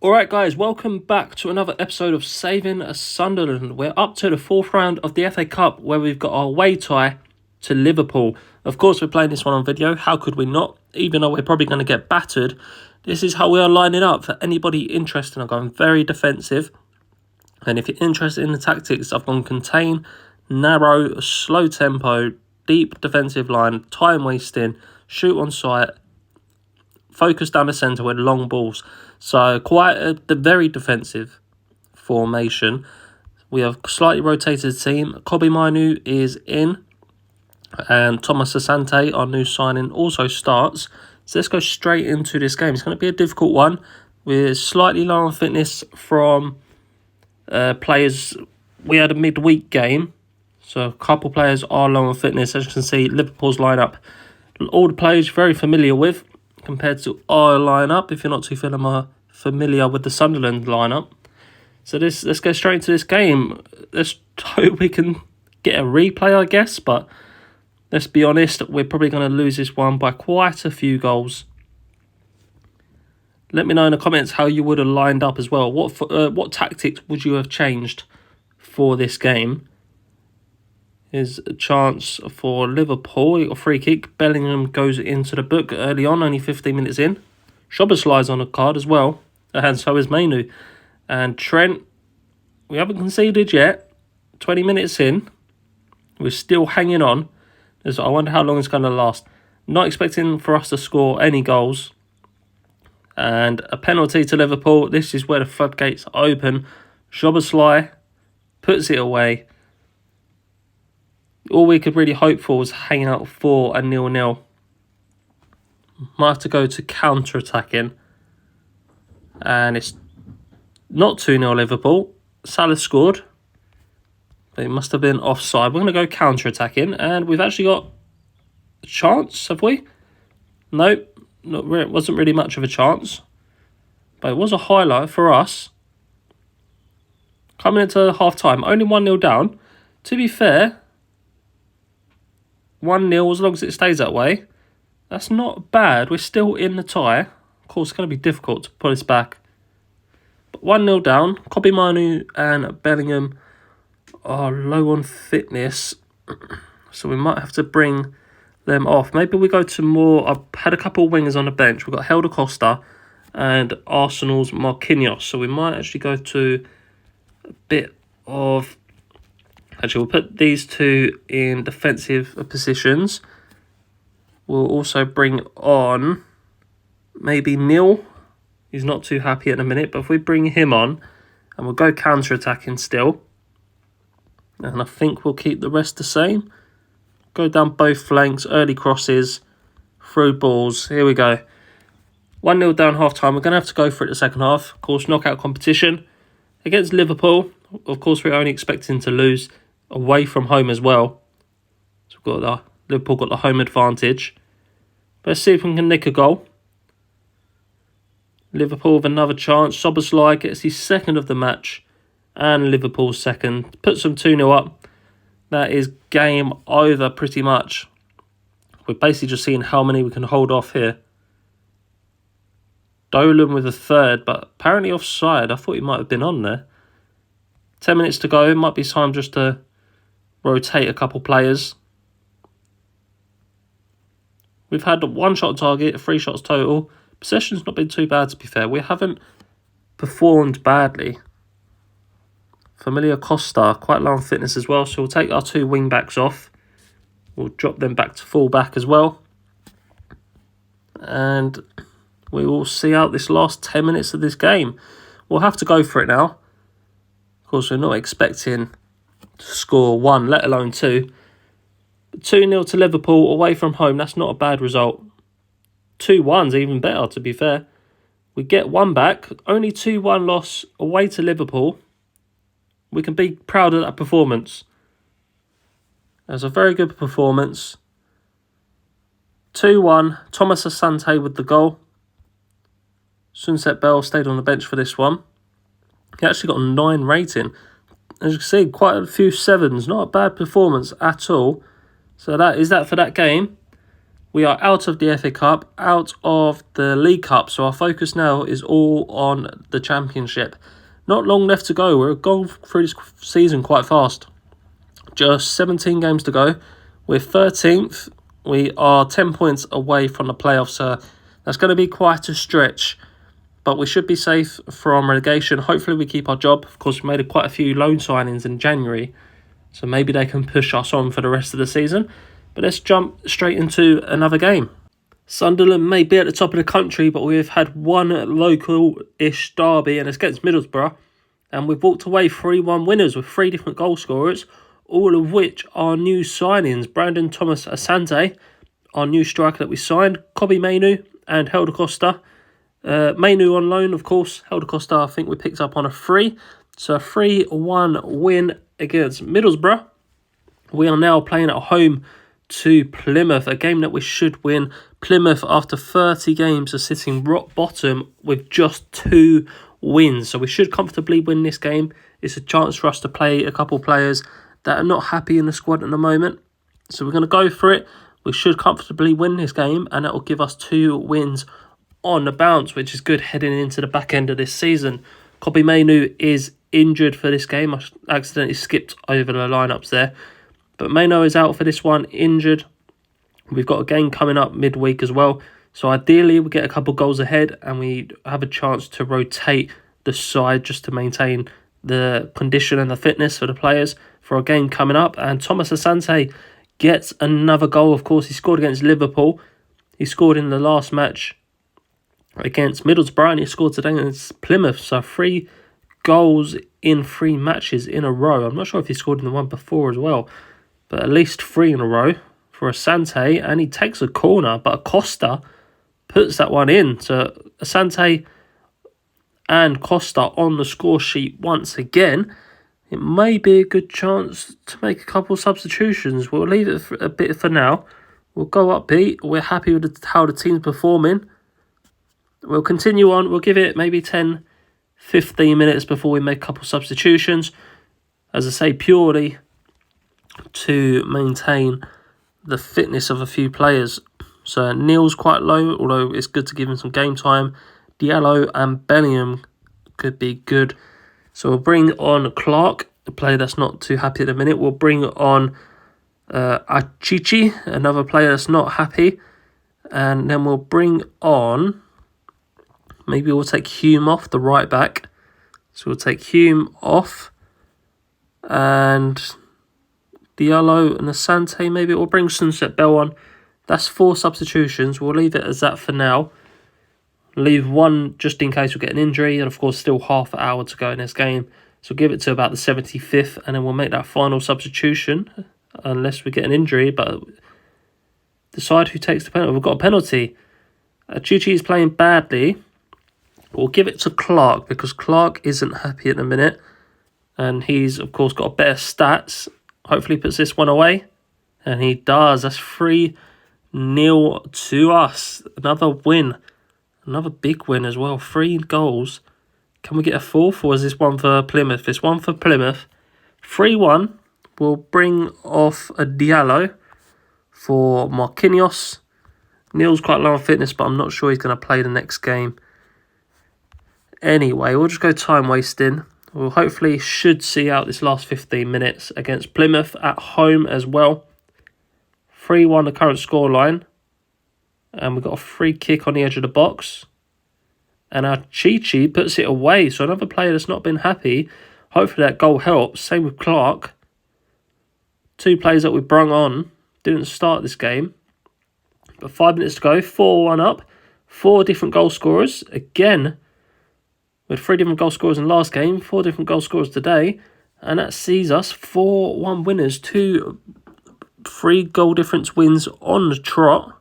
Alright guys, welcome back to another episode of Saving Sunderland. We're up to the fourth round of the FA Cup where we've got our away tie to Liverpool. Of course we're playing this one on video, how could we not? Even though we're probably going to get battered, this is how we are lining up for anybody interested. I'm going very defensive. And if you're interested in the tactics, I've gone contain, narrow, slow tempo, deep defensive line, time wasting, shoot on sight, focus down the centre with long balls. So quite a very defensive formation. We have slightly rotated the team. Kobe Mainu is in. And Thomas Asante, our new signing, also starts. So let's go straight into this game. It's going to be a difficult one. With slightly low on fitness from players. We had a midweek game. So a couple players are low on fitness. As you can see, Liverpool's lineup. All the players very familiar with compared to our lineup, if you're not too familiar with the Sunderland lineup. So let's go straight into this game. Let's hope we can get a replay, I guess, but let's be honest, we're probably going to lose this one by quite a few goals. Let me know in the comments how you would have lined up as well. What tactics would you have changed for this game? Is a chance for Liverpool, a free kick. Bellingham goes into the book early on, only 15 minutes in. Szoboszlai's on the card as well, and so is Mainu. And Trent, we haven't conceded yet. 20 minutes in, we're still hanging on. I wonder how long it's going to last. Not expecting for us to score any goals. And a penalty to Liverpool. This is where the floodgates open. Szoboszlai puts it away. All we could really hope for was hanging out for a 0-0. Might have to go to counter-attacking. And it's not 2-0 Liverpool. Salah scored. It must have been offside. We're going to go counter-attacking. And we've actually got a chance, have we? Nope. It wasn't really much of a chance. But it was a highlight for us. Coming into half-time. Only 1-0 down. To be fair, 1-0, as long as it stays that way, that's not bad. We're still in the tie. Of course, it's going to be difficult to pull us back. But 1-0 down. Kobe Mainu and Bellingham are low on fitness. So we might have to bring them off. Maybe we go to more. I've had a couple of wingers on the bench. We've got Helder Costa and Arsenal's Marquinhos. So we might actually go to a bit of... Actually, we'll put these two in defensive positions. We'll also bring on maybe Neil. He's not too happy at the minute, but if we bring him on, and we'll go counter-attacking still. And I think we'll keep the rest the same. Go down both flanks, early crosses, through balls. Here we go. 1-0 down half-time. We're going to have to go for it the second half. Of course, knockout competition against Liverpool. Of course, we're only expecting to lose away from home as well. So we've got Liverpool got the home advantage. But let's see if we can nick a goal. Liverpool with another chance. Szoboszlai gets his second of the match. And Liverpool's second. Puts them 2-0 up. That is game over pretty much. We're basically just seeing how many we can hold off here. Dolan with a third, but apparently offside. I thought he might have been on there. 10 minutes to go. It might be time just to rotate a couple players. We've had a one-shot target, 3 shots total. Possession's not been too bad, to be fair. We haven't performed badly. Familia Costa, quite low on fitness as well. So we'll take our 2 wing-backs off. We'll drop them back to full-back as well. And we will see out this last 10 minutes of this game. We'll have to go for it now. Of course, we're not expecting to score 1, let alone 2. 2-0 to Liverpool away from home. That's not a bad result. 2-1's even better, to be fair. We get 1 back. Only 2-1 loss away to Liverpool. We can be proud of that performance. That's a very good performance. 2-1. Thomas Asante with the goal. Sunset Bell stayed on the bench for this one. He actually got a 9 rating. As you can see, quite a few 7s. Not a bad performance at all. So that is that for that game. We are out of the FA Cup, out of the League Cup, so our focus now is all on the Championship. Not long left to go. We're going through this season quite fast. Just 17 games to go. We're 13th. We are 10 points away from the playoffs, so that's going to be quite a stretch. But we should be safe from relegation. Hopefully we keep our job. Of course, we made quite a few loan signings in January, so maybe they can push us on for the rest of the season. But let's jump straight into another game. Sunderland may be at the top of the country, but we've had one local-ish derby, and it's against Middlesbrough. And we've walked away 3-1 winners with 3 different goal scorers, all of which are new signings. Brandon Thomas Asante, our new striker that we signed, Kobe Mainu and Helder Costa. Mainu on loan, of course. Helder Costa, I think we picked up on a free. So a 3-1 win against Middlesbrough. We are now playing at home to Plymouth, a game that we should win. Plymouth, after 30 games, are sitting rock bottom with just 2 wins. So we should comfortably win this game. It's a chance for us to play a couple players that are not happy in the squad at the moment. So we're going to go for it. We should comfortably win this game, and that will give us 2 wins on the bounce, which is good heading into the back end of this season. Kobe Mainu is injured for this game. I accidentally skipped over the lineups there. But Mainu is out for this one, injured. We've got a game coming up midweek as well. So ideally, we get a couple goals ahead and we have a chance to rotate the side just to maintain the condition and the fitness for the players for a game coming up. And Thomas Asante gets another goal. Of course, he scored against Liverpool. He scored in the last match against Middlesbrough, and he scored today against Plymouth. So 3 goals in 3 matches in a row. I'm not sure if he scored in the one before as well, but at least 3 in a row for Asante, and he takes a corner, but Costa puts that one in. So Asante and Costa on the score sheet once again. It may be a good chance to make a couple substitutions. We'll leave it for a bit for now. We'll go upbeat. We're happy with how the team's performing. We'll continue on. We'll give it maybe 10, 15 minutes before we make a couple substitutions. As I say, purely to maintain the fitness of a few players. So Neil's quite low, although it's good to give him some game time. Diallo and Bellingham could be good. So we'll bring on Clark, a player that's not too happy at the minute. We'll bring on Achichi, another player that's not happy. And then we'll bring on, maybe we'll take Hume off, the right back. So we'll take Hume off. And Diallo and Asante, maybe we'll bring Sunset Bell on. That's 4 substitutions. We'll leave it as that for now. Leave 1 just in case we get an injury. And of course, still half an hour to go in this game. So give it to about the 75th. And then we'll make that final substitution. Unless we get an injury. But decide who takes the penalty. We've got a penalty. Chichi is playing badly. We'll give it to Clark, because Clark isn't happy at the minute. And he's, of course, got better stats. Hopefully puts this one away. And he does. That's 3-0 to us. Another win. Another big win as well. 3 goals. Can we get a 4th, or is this one for Plymouth? It's one for Plymouth. 3-1. We'll bring off a Diallo for Marquinhos. Neil's quite low on fitness, but I'm not sure he's going to play the next game. Anyway, we'll just go time wasting. We'll hopefully should see out this last 15 minutes against Plymouth at home as well. 3-1 the current scoreline. And we've got a free kick on the edge of the box. And our Chichi puts it away. So another player that's not been happy. Hopefully that goal helps. Same with Clark. 2 players that we brung on didn't start this game. But 5 minutes to go. 4-1 up. 4 different goal scorers. Again, with 3 different goal scorers in the last game. 4 different goal scorers today. And that sees us 4-1 winners. 2 3 goal difference wins on the trot.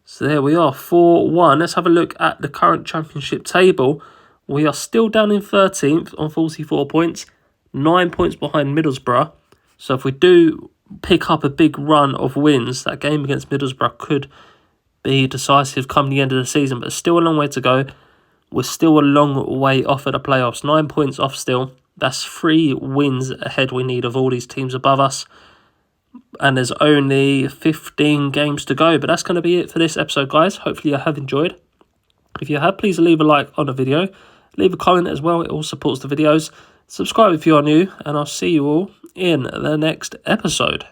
So there we are, 4-1. Let's have a look at the current championship table. We are still down in 13th on 44 points. 9 points behind Middlesbrough. So if we do pick up a big run of wins, that game against Middlesbrough could be decisive come the end of the season. But still a long way to go. We're still a long way off of the playoffs. 9 points off still. That's 3 wins ahead we need of all these teams above us. and there's only 15 games to go. But that's going to be it for this episode, guys. Hopefully you have enjoyed. If you have, please leave a like on the video. Leave a comment as well. It all supports the videos. Subscribe if you are new, and I'll see you all in the next episode.